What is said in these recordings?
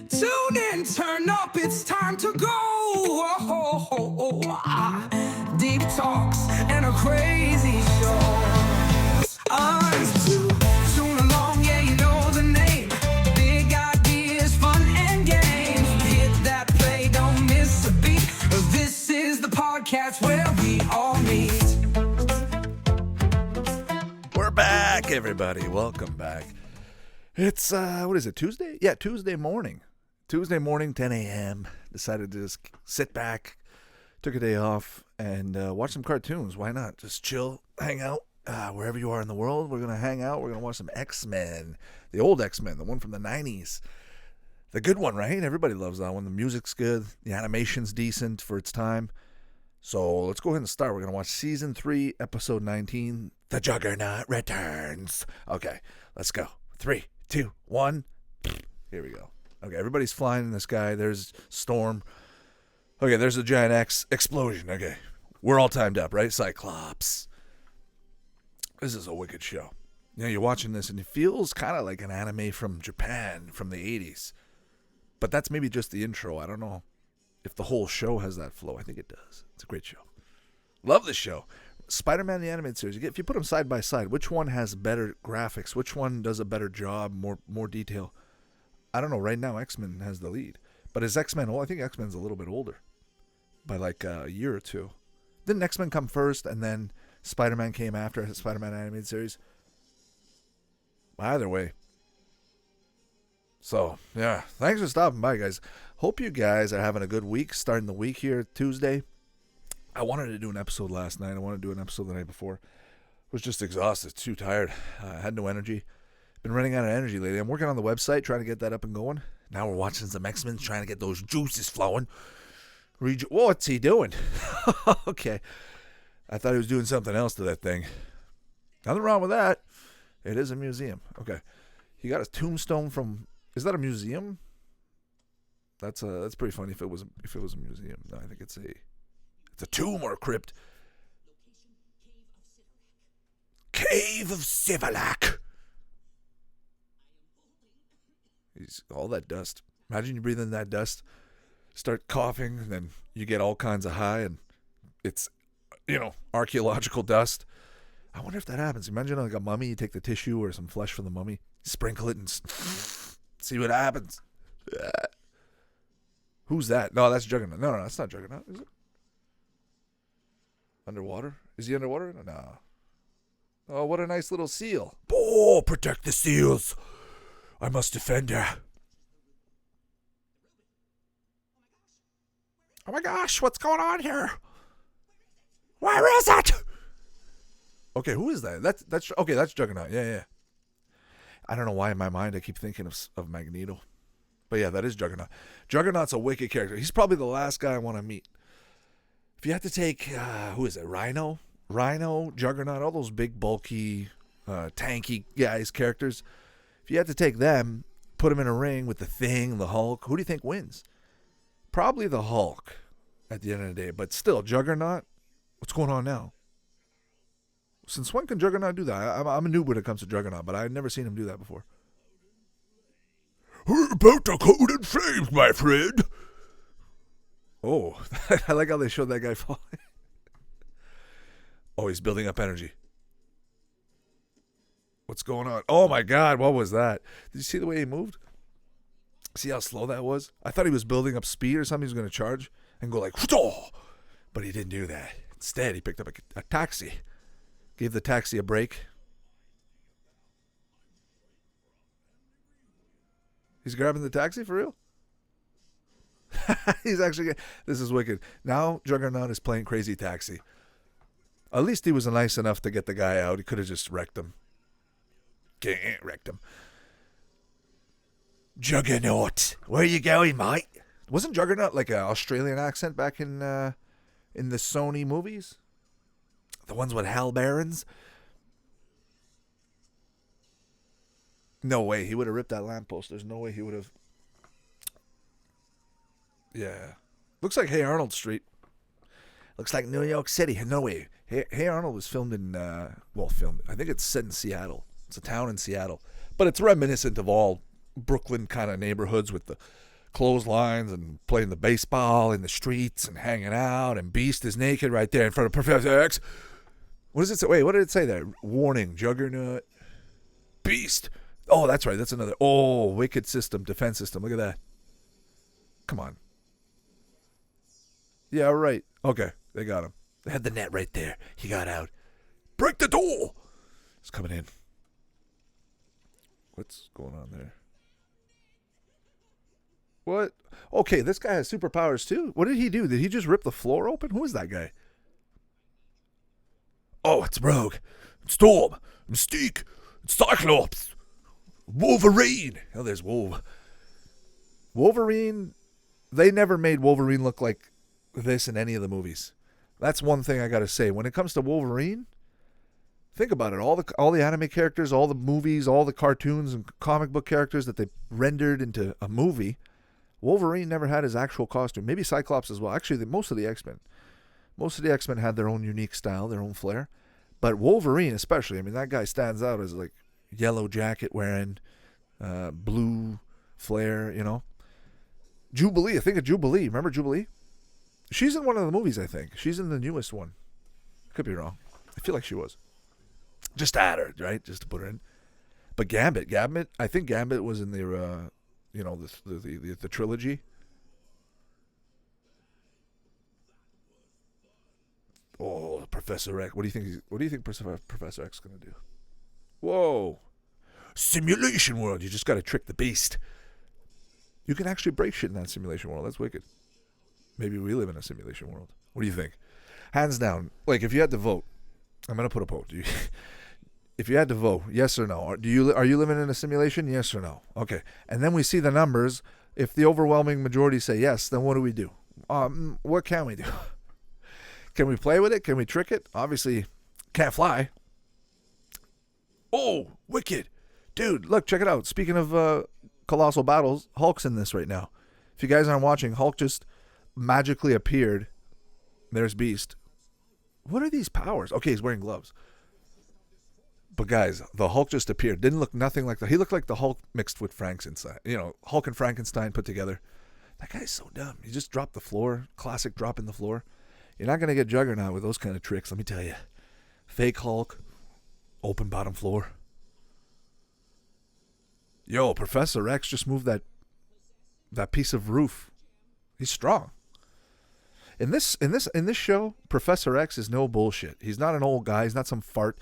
Tune in, turn up, it's time to go. Deep talks and a crazy show. It's Toon Along, yeah, you know the name. Big ideas, fun and games. Hit that play, don't miss a beat. This is the podcast where we all meet. We're back, everybody. Welcome back. It's, what is it, Tuesday? Yeah, Tuesday morning. Tuesday morning, 10 a.m. Decided to just sit back, took a day off, and watch some cartoons. Why not? Just chill, hang out. Wherever you are in the world, we're going to hang out. We're going to watch some X-Men. The old X-Men, the one from the 90s. The good one, right? Everybody loves that one. The music's good. The animation's decent for its time. So let's go ahead and start. We're going to watch Season 3, Episode 19, The Juggernaut Returns. Okay, let's go. 3, 2, 1. Here we go. Okay, everybody's flying in the sky. There's Storm. Okay, there's a giant X explosion. Okay, we're all timed up, right? Cyclops. This is a wicked show. You know, you're watching this and it feels kind of like an anime from Japan from the 80s. But that's maybe just the intro. I don't know if the whole show has that flow. I think it does. It's a great show. Love this show. Spider-Man the animated series. If you put them side by side, which one has better graphics? Which one does a better job, more detail? I don't know. Right now, X-Men has the lead. But is X-Men old? I think X-Men's a little bit older. By like a year or two. Didn't X-Men come first and then Spider-Man came after Spider-Man animated series? Either way. So, yeah. Thanks for stopping by, guys. Hope you guys are having a good week. Starting the week here, Tuesday. I wanted to do an episode last night. I wanted to do an episode the night before. Was just exhausted. Too tired. Had no energy. Been running out of energy lately. I'm working on the website, trying to get that up and going. Now we're watching some X-Men, trying to get those juices flowing. What's he doing? Okay. I thought he was doing something else to that thing. Nothing wrong with that. It is a museum. Okay. He got a tombstone from... Is that a museum? That's pretty funny if it was a museum. No, I think it's a tomb or a crypt. Cave of Sivalak. He's all that dust. Imagine you breathe in that dust, start coughing, and then you get all kinds of high, and it's, archaeological dust. I wonder if that happens. Imagine like a mummy, you take the tissue or some flesh from the mummy, sprinkle it, and see what happens. Who's that? No, that's Juggernaut. No, that's not Juggernaut, is it? Underwater? Is he underwater? No. Oh, what a nice little seal. Oh, protect the seals. I must defend her. Oh my gosh, what's going on here? Where is it? Okay, who is that? That's okay, that's Juggernaut. Yeah. I don't know why in my mind I keep thinking of Magneto. But yeah, that is Juggernaut. Juggernaut's a wicked character. He's probably the last guy I want to meet. If you had to take, who is it? Rhino, Juggernaut, all those big, bulky, tanky guys, characters. If you had to take them, put them in a ring with the Thing, the Hulk, who do you think wins? Probably the Hulk at the end of the day. But still, Juggernaut, what's going on now? Since when can Juggernaut do that? I'm a noob when it comes to Juggernaut, but I've never seen him do that before. We're about to code in flames, my friend. Oh, I like how they showed that guy falling. Oh, he's building up energy. What's going on? Oh my God, what was that? Did you see the way he moved? See how slow that was? I thought he was building up speed or something. He was going to charge and go like, but he didn't do that. Instead, he picked up a taxi. Gave the taxi a break. He's grabbing the taxi for real? He's actually... This is wicked. Now Juggernaut is playing crazy taxi. At least he was nice enough to get the guy out. He could have just wrecked him. Wrecked him. Juggernaut, where you going, mate? Wasn't Juggernaut like an Australian accent back in the Sony movies? The ones with Hal Barons? No way. He would have ripped that lamppost. There's no way he would have. Yeah. Looks like Hey Arnold Street. Looks like New York City. No way. Hey Arnold was filmed in, filmed. I think it's set in Seattle. It's a town in Seattle. But it's reminiscent of all Brooklyn kind of neighborhoods with the clotheslines and playing the baseball in the streets and hanging out, and Beast is naked right there in front of Professor X. What does it say? Wait, what did it say there? Warning, Juggernaut. Beast. Oh, that's right. That's another. Oh, wicked system, defense system. Look at that. Come on. Yeah, right. Okay, they got him. They had the net right there. He got out. Break the door. It's coming in. What's going on there? What? Okay, this guy has superpowers too. What did he do? Did he just rip the floor open? Who is that guy? Oh, it's Rogue. It's Storm. Mystique. It's Cyclops. Wolverine. Oh, there's Wolverine. They never made Wolverine look like this in any of the movies. That's one thing I got to say. When it comes to Wolverine, think about it. All the anime characters, all the movies, all the cartoons and comic book characters that they rendered into a movie, Wolverine never had his actual costume. Maybe Cyclops as well. Actually, most of the X-Men. Most of the X-Men had their own unique style, their own flair. But Wolverine especially, I mean, that guy stands out as like yellow jacket wearing, blue flare, you know. Jubilee, I think of Jubilee. Remember Jubilee? She's in one of the movies, I think. She's in the newest one. Could be wrong. I feel like she was. Just to add her, right? Just to put her in. But Gambit, I think Gambit was in the, the trilogy. Oh, Professor X. What do you think Professor X is gonna do? Whoa. Simulation world. You just gotta trick the Beast. You can actually break shit in that simulation world. That's wicked. Maybe we live in a simulation world. What do you think? Hands down, like if you had to vote, I'm gonna put a poll. If you had to vote, yes or no, are you living in a simulation? Yes or no? Okay. And then we see the numbers. If the overwhelming majority say yes, then what do we do? What can we do? Can we play with it? Can we trick it? Obviously, can't fly. Oh, wicked. Dude, look, check it out. Speaking of colossal battles, Hulk's in this right now. If you guys aren't watching, Hulk just magically appeared. There's Beast. What are these powers? Okay, he's wearing gloves. But guys, the Hulk just appeared. Didn't look nothing like that. He looked like the Hulk mixed with Frankenstein. You know, Hulk and Frankenstein put together. That guy's so dumb. He just dropped the floor. Classic drop in the floor. You're not going to get Juggernaut with those kind of tricks, let me tell you. Fake Hulk. Open bottom floor. Yo, Professor X just moved that piece of roof. He's strong. In this show, Professor X is no bullshit. He's not an old guy. He's not some fart.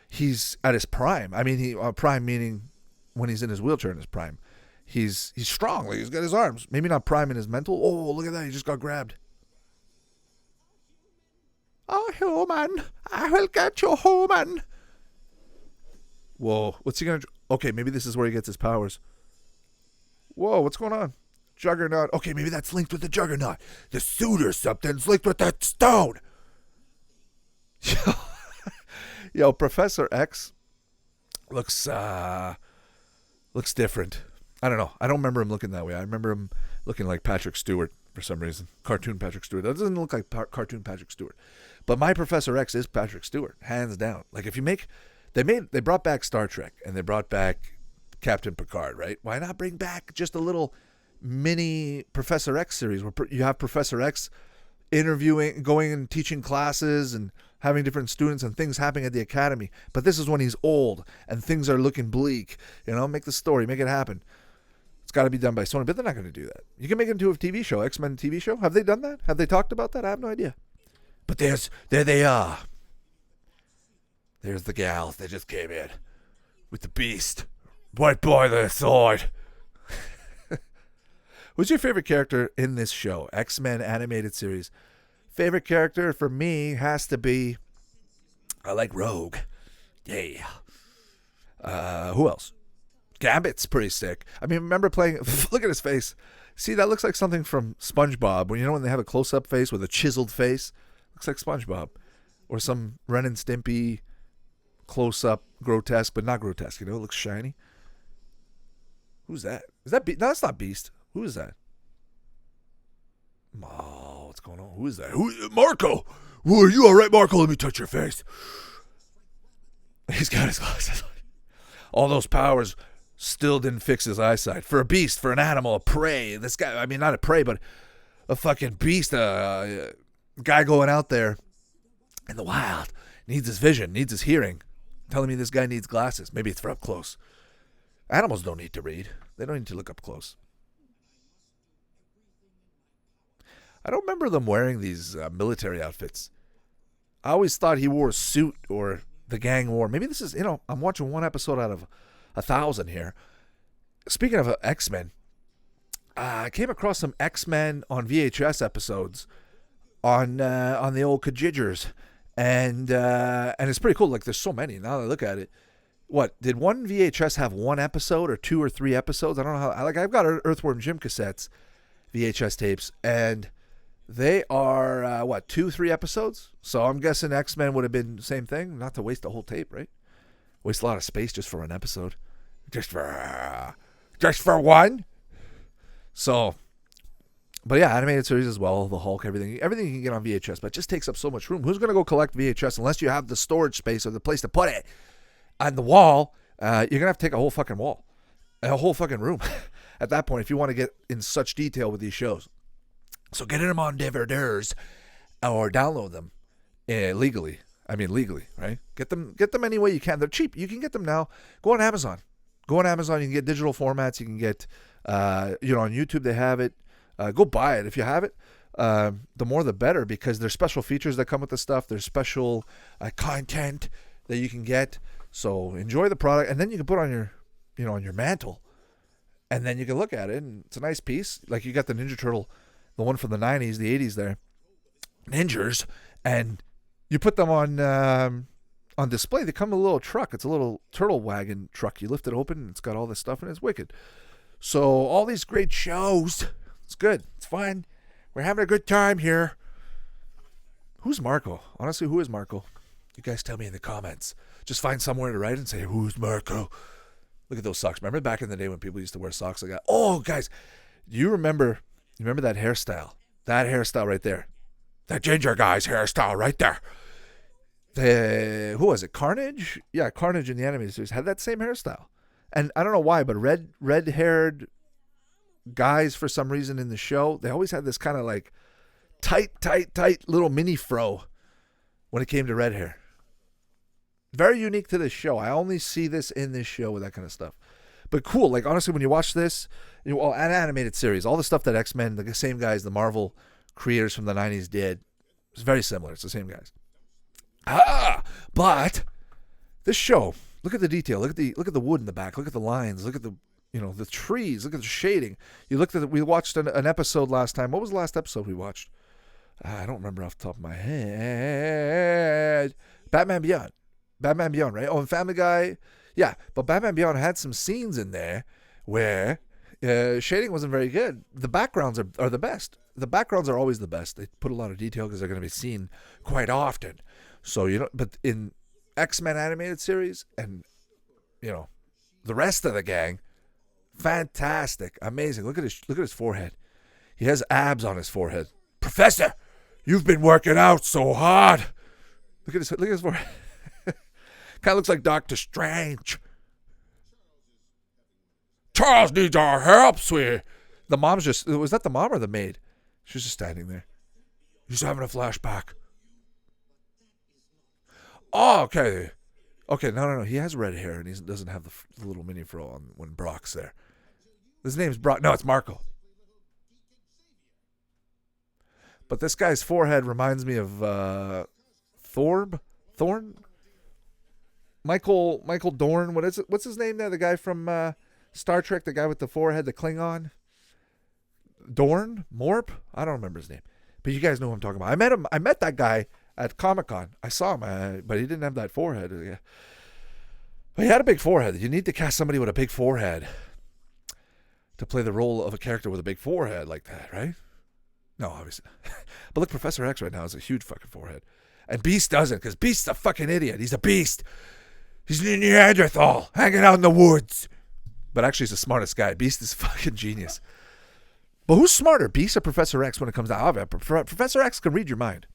He's at his prime. I mean, prime meaning when he's in his wheelchair in his prime. He's strong. Like, he's got his arms. Maybe not prime in his mental. Oh, look at that. He just got grabbed. Oh, human. I will get you, human. Whoa. What's he going to... Okay, maybe this is where he gets his powers. Whoa, what's going on? Juggernaut. Okay, maybe that's linked with the Juggernaut. The suit or something's linked with that stone. Yo, Professor X looks different. I don't know. I don't remember him looking that way. I remember him looking like Patrick Stewart for some reason. Cartoon Patrick Stewart. That doesn't look like cartoon Patrick Stewart. But my Professor X is Patrick Stewart, hands down. Like if you make... They brought back Star Trek and they brought back Captain Picard, right? Why not bring back just a little mini Professor X series where you have Professor X interviewing, going and teaching classes and having different students and things happening at the academy. But this is when he's old and things are looking bleak. You know, make the story, make it happen. It's got to be done by Sony, but they're not going to do that. You can make it into a TV show, X-Men TV show. Have they done that? Have they talked about that? I have no idea. But there they are. There's the gals that just came in with the Beast right by their side. Who's your favorite character in this show? X-Men animated series. Favorite character for me has to be... I like Rogue. Yeah. Who else? Gambit's pretty sick. I mean, remember playing... Look at his face. See, that looks like something from SpongeBob. When they have a close-up face with a chiseled face? Looks like SpongeBob. Or some Ren and Stimpy... close-up, grotesque, but not grotesque. It looks shiny. Who's that? Is that Beast? No, that's not Beast. Who is that? Oh, what's going on? Who is that? Marko? Are you all right, Marko? Let me touch your face. He's got his glasses on. All those powers Still didn't fix his eyesight. For a beast, for an animal, a prey. This guy, I mean, not a prey, but a fucking beast. A guy going out there in the wild. Needs his vision, needs his hearing. Telling me this guy needs glasses. Maybe it's for up close. Animals don't need to read. They don't need to look up close. I don't remember them wearing these military outfits. I always thought he wore a suit or the gang wore. Maybe this is, I'm watching one episode out of 1,000 here. Speaking of X-Men, I came across some X-Men on VHS episodes on the old Kajigers. And it's pretty cool. Like, there's so many now that I look at it. What, did one VHS have one episode or 2 or 3 episodes? I don't know how. Like, I've got Earthworm Jim cassettes, VHS tapes, and they are 2, 3 episodes. So I'm guessing X-Men would have been the same thing. Not to waste a whole tape, right? Waste a lot of space just for an episode, just for one. So. But yeah, animated series as well, the Hulk, everything you can get on VHS, but it just takes up so much room. Who's going to go collect VHS unless you have the storage space or the place to put it? On the wall, you're going to have to take a whole fucking wall, a whole fucking room at that point if you want to get in such detail with these shows. So get them on DVDs or download them legally. I mean, legally, right? Get them any way you can. They're cheap. You can get them now. Go on Amazon. You can get digital formats. You can get, on YouTube they have it. Go buy it if you have it. The more the better, because there's special features that come with the stuff. There's special content that you can get. So enjoy the product, and then you can put on your mantle, and then you can look at it, and it's a nice piece. Like, you got the Ninja Turtle, the one from the 90s, the 80s there, Ninjas, and you put them on display. They come in a little truck. It's a little turtle wagon truck. You lift it open, and it's got all this stuff, and it's wicked. So all these great shows. It's good. It's fine. We're having a good time here. Who's Marko? Honestly, who is Marko? You guys tell me in the comments. Just find somewhere to write and say, who's Marko? Look at those socks. Remember back in the day when people used to wear socks like that? Oh, guys, you remember that hairstyle? That hairstyle right there. That ginger guy's hairstyle right there. Who was it? Carnage? Yeah, Carnage in the animated series had that same hairstyle. And I don't know why, but red-haired guys, for some reason in the show, they always had this kind of like tight little mini fro when it came to red hair. Very unique to this show. I only see this in this show with that kind of stuff. But cool. Like, honestly, when you watch this, an animated series, all the stuff that X-Men, the same guys, the Marvel creators from the 90s did, it's very similar. It's the same guys. But this show, look at the detail. Look at the wood in the back. Look at the lines. Look at the the trees. Look at the shading. We watched an episode last time. What was the last episode we watched? I don't remember off the top of my head. Batman Beyond, right? Oh, and Family Guy. Yeah, but Batman Beyond had some scenes in there where shading wasn't very good. The backgrounds are the best. The backgrounds are always the best. They put a lot of detail because they're going to be seen quite often. So, but in X-Men animated series and, the rest of the gang, fantastic, amazing. Look at his forehead. He has abs on his forehead. Professor, you've been working out so hard. Look at his forehead. Kind of looks like Doctor Strange. Charles needs our help, sweetie. The mom's was that the mom or the maid? She's just standing there. He's having a flashback. Oh, okay. Okay, no. He has red hair and he doesn't have the little mini fro on when Brock's there. His name's Brock. No, it's Marko. But this guy's forehead reminds me of Thorn? Michael Dorn. What is it? What's his name there? The guy from Star Trek, the guy with the forehead, the Klingon. Dorn? Morp? I don't remember his name. But you guys know who I'm talking about. I met that guy at Comic-Con. I saw him, but he didn't have that forehead. But he had a big forehead. You need to cast somebody with a big forehead to play the role of a character with a big forehead like that, right? No, obviously. But look, Professor X right now has a huge fucking forehead. And Beast doesn't, because Beast's a fucking idiot. He's a beast. He's a Neanderthal, hanging out in the woods. But actually, he's the smartest guy. Beast is fucking genius. But who's smarter, Beast or Professor X when it comes out of it? Professor X can read your mind.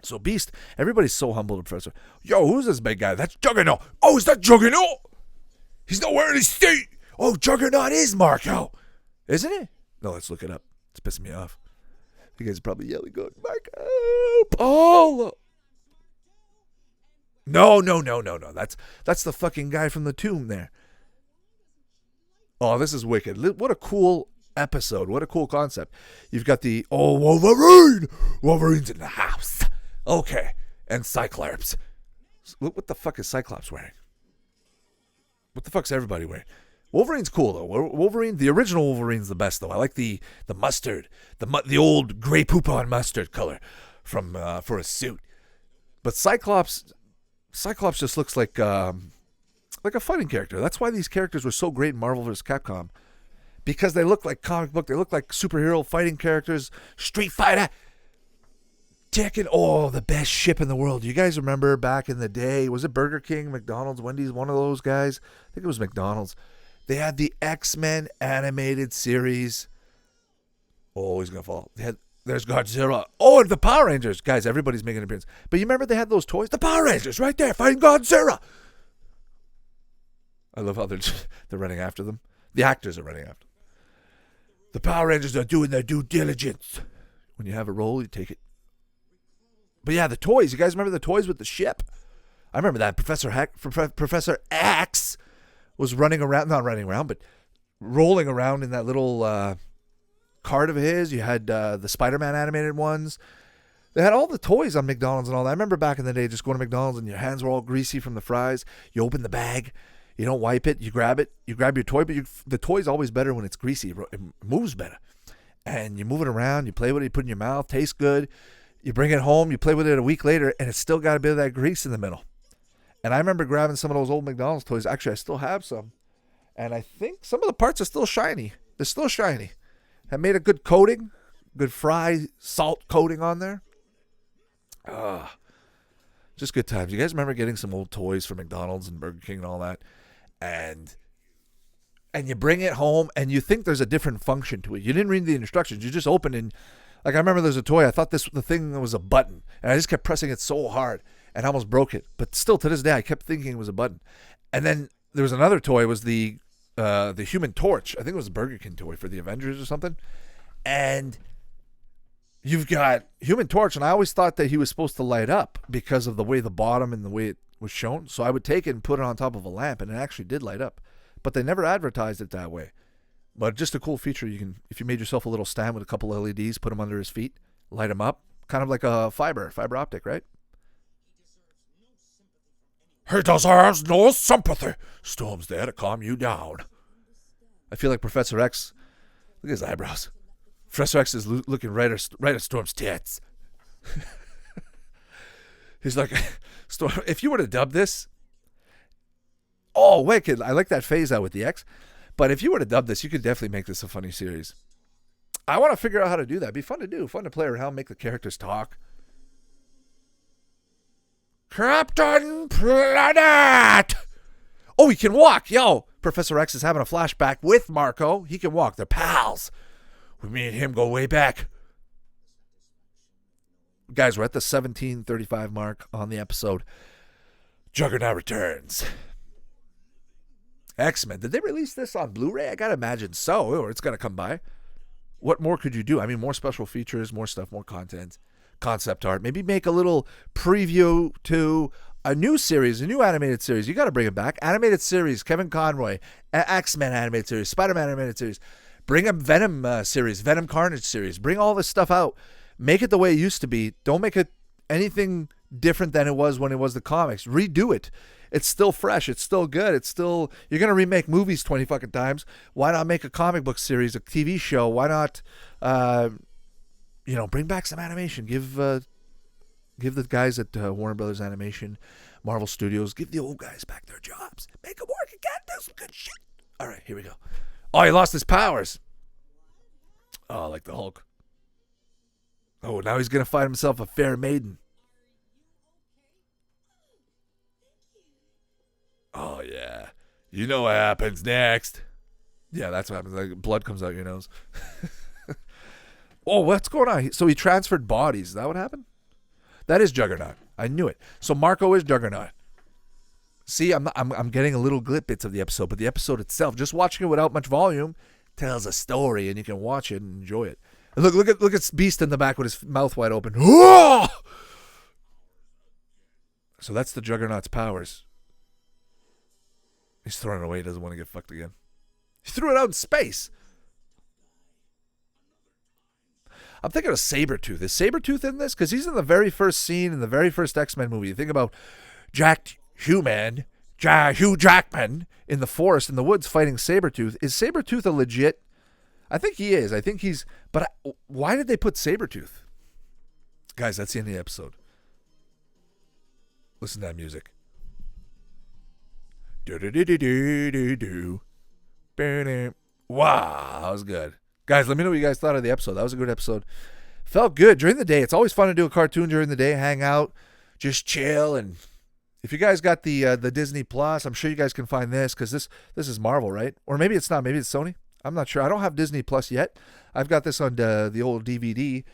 So Beast, everybody's so humble to Professor. Yo, who's this big guy? That's Juggernaut. Oh, is that Juggernaut? He's nowhere in his state. Oh, Juggernaut is Marko. Isn't it? No, let's look it up. It's pissing me off. You guys are probably yelling, going, Marko. Oh. No. That's the fucking guy from the tomb there. Oh, this is wicked. What a cool episode. What a cool concept. You've got the, Wolverine. Wolverine's in the house. Okay. And Cyclops. What the fuck is Cyclops wearing? What the fuck's everybody wearing? Wolverine's cool, though. Wolverine, the original Wolverine's the best, though. I like the mustard. The old gray poupon mustard color for a suit. But Cyclops just looks like a fighting character. That's why these characters were so great in Marvel vs. Capcom. Because they look like comic book. They look like superhero fighting characters. Street Fighter. Tekken. The best ship in the world. You guys remember back in the day? Was it Burger King, McDonald's, Wendy's, one of those guys? I think it was McDonald's. They had the X-Men animated series. Oh, he's going to fall. There's Godzilla. Oh, and the Power Rangers. Guys, everybody's making an appearance. But you remember they had those toys? The Power Rangers right there fighting Godzilla. I love how they're running after them. The actors are running after them. The Power Rangers are doing their due diligence. When you have a role, you take it. But yeah, the toys. You guys remember the toys with the ship? I remember that. Professor X was running around, not running around, but rolling around in that little cart of his. You had the Spider-Man animated ones. They had all the toys on McDonald's and all that. I remember back in the day just going to McDonald's and your hands were all greasy from the fries. You open the bag. You don't wipe it. You grab it. You grab your toy, but the toy's always better when it's greasy. It moves better. And you move it around. You play with it. You put it in your mouth. Tastes good. You bring it home. You play with it a week later, and it's still got a bit of that grease in the middle. And I remember grabbing some of those old McDonald's toys. Actually, I still have some. And I think some of the parts are still shiny. They're still shiny. I made a good coating, good fry salt coating on there. Just good times. You guys remember getting some old toys from McDonald's and Burger King and all that? And you bring it home and you think there's a different function to it. You didn't read the instructions. You just open and, like, I remember there's a toy. I thought the thing was a button. And I just kept pressing it so hard and almost broke it. But still, to this day, I kept thinking it was a button. And then there was another toy. It was the Human Torch. I think it was a Burger King toy for the Avengers or something. And you've got Human Torch, and I always thought that he was supposed to light up because of the way the bottom and the way it was shown. So I would take it and put it on top of a lamp, and it actually did light up. But they never advertised it that way. But just a cool feature. You can, if you made yourself a little stand with a couple of LEDs, put them under his feet, light them up, kind of like a fiber optic, right? He deserves no sympathy. Storm's there to calm you down. I feel like Professor X. Look at his eyebrows. Professor X is looking right at Storm's tits. He's like, Storm, if you were to dub this, wicked. I like that phase out with the X. But if you were to dub this, you could definitely make this a funny series. I want to figure out how to do that. It'd be fun to do. Fun to play around, make the characters talk. Captain Planet! Oh, he can walk. Yo, Professor X is having a flashback with Marko. He can walk. They're pals. Me and him go way back. Guys, we're at the 17:35 mark on the episode. Juggernaut Returns. X-Men. Did they release this on Blu-ray? I gotta imagine so, or it's gonna come by. What more could you do? I mean, more special features, more stuff, more content, concept art. Maybe make a little preview to a new series, a new animated series. You gotta bring it back. Animated series, Kevin Conroy, X-Men animated series, Spider-Man animated series. Bring a Venom series, Venom Carnage series. Bring all this stuff out. Make it the way it used to be. Don't make it anything different than it was when it was the comics. Redo it. It's still fresh. It's still good. It's still, you're going to remake movies 20 fucking times. Why not make a comic book series, a TV show? Why not, bring back some animation. Give the guys at Warner Brothers Animation, Marvel Studios, give the old guys back their jobs. Make them work again. Do some good shit. All right, here we go. Oh, he lost his powers. Oh, like the Hulk. Oh, now he's going to find himself a fair maiden. Oh, yeah. You know what happens next. Yeah, that's what happens. Like, blood comes out your nose. Oh, what's going on? So he transferred bodies. Is that what happened? That is Juggernaut. I knew it. So Marko is Juggernaut. See, I'm getting a little bits of the episode, but the episode itself, just watching it without much volume, tells a story, and you can watch it and enjoy it. And look at Beast in the back with his mouth wide open. Whoa! So that's the Juggernaut's powers. He's throwing it away. He doesn't want to get fucked again. He threw it out in space. I'm thinking of Sabretooth. Is Sabretooth in this? Because he's in the very first scene in the very first X-Men movie. You think about Hugh Jackman in the forest, in the woods, fighting Sabretooth. Is Sabretooth a legit? I think he is. I think he's... But why did they put Sabretooth? Guys, that's the end of the episode. Listen to that music. Wow, that was good. Guys, let me know what you guys thought of the episode. That was a good episode. Felt good during the day. It's always fun to do a cartoon during the day, hang out, just chill. And if you guys got the Disney Plus, I'm sure you guys can find this, because this is Marvel, right? Or maybe it's not. Maybe it's Sony. I'm not sure. I don't have Disney Plus yet. I've got this on the old DVD.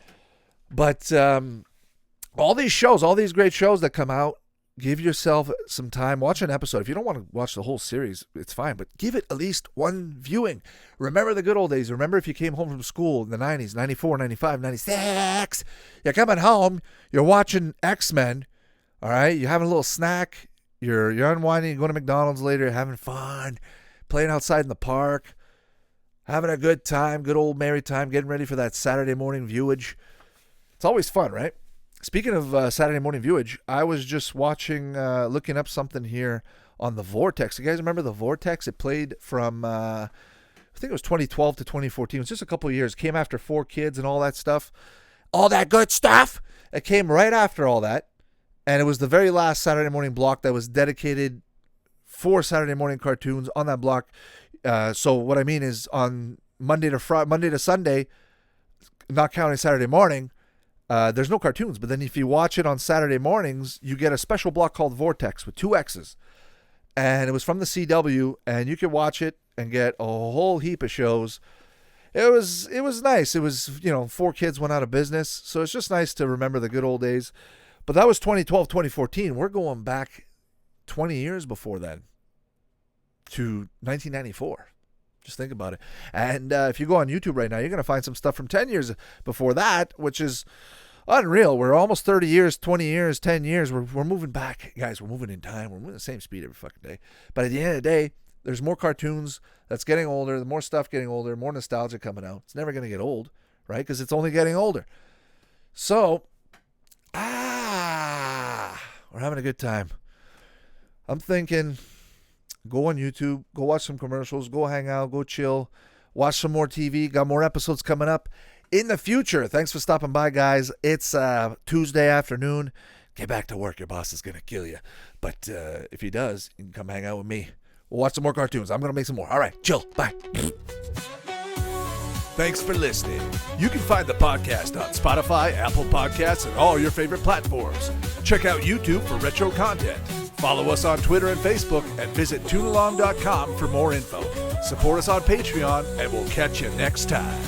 But all these shows, all these great shows that come out, give yourself some time. Watch an episode. If you don't want to watch the whole series, it's fine. But give it at least one viewing. Remember the good old days. Remember if you came home from school in the 90s, 94, 95, 96. You're coming home. You're watching X-Men. All right? You're having a little snack. You're unwinding. You're going to McDonald's later. Having fun. Playing outside in the park. Having a good time. Good old merry time. Getting ready for that Saturday morning viewage. It's always fun, right? Speaking of Saturday morning viewage, I was just watching, looking up something here on the Vortex. You guys remember the Vortex? It played from, I think it was 2012 to 2014. It was just a couple of years. It came after 4 Kids and all that stuff. All that good stuff. It came right after all that. And it was the very last Saturday morning block that was dedicated for Saturday morning cartoons on that block. So what I mean is on Monday to Sunday, not counting Saturday morning, there's no cartoons, but then if you watch it on Saturday mornings, you get a special block called Vortex with 2 X's. And it was from the CW, and you could watch it and get a whole heap of shows. It was nice. It was, 4 Kids went out of business, so it's just nice to remember the good old days. But that was 2012, 2014. We're going back 20 years before then to 1994. Just think about it. And if you go on YouTube right now, you're going to find some stuff from 10 years before that, which is unreal. We're almost 30 years, 20 years, 10 years. We're moving back. Guys, we're moving in time. We're moving the same speed every fucking day. But at the end of the day, there's more cartoons that's getting older, the more stuff getting older, more nostalgia coming out. It's never going to get old, right? Because it's only getting older. So, we're having a good time. I'm thinking... Go on YouTube, go watch some commercials, go hang out, go chill, watch some more TV. Got more episodes coming up in the future. Thanks for stopping by, guys. It's Tuesday afternoon. Get back to work. Your boss is going to kill you. But if he does, you can come hang out with me. We'll watch some more cartoons. I'm going to make some more. All right, chill. Bye. Thanks for listening. You can find the podcast on Spotify, Apple Podcasts, and all your favorite platforms. Check out YouTube for retro content. Follow us on Twitter and Facebook, and visit toonalong.com for more info. Support us on Patreon, and we'll catch you next time.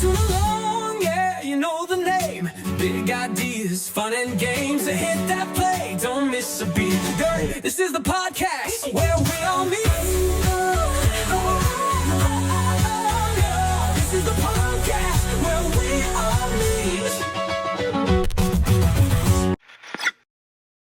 Toon Along, yeah, you know the name. Big ideas, fun and games. So hit that play, don't miss a beat. This is the podcast.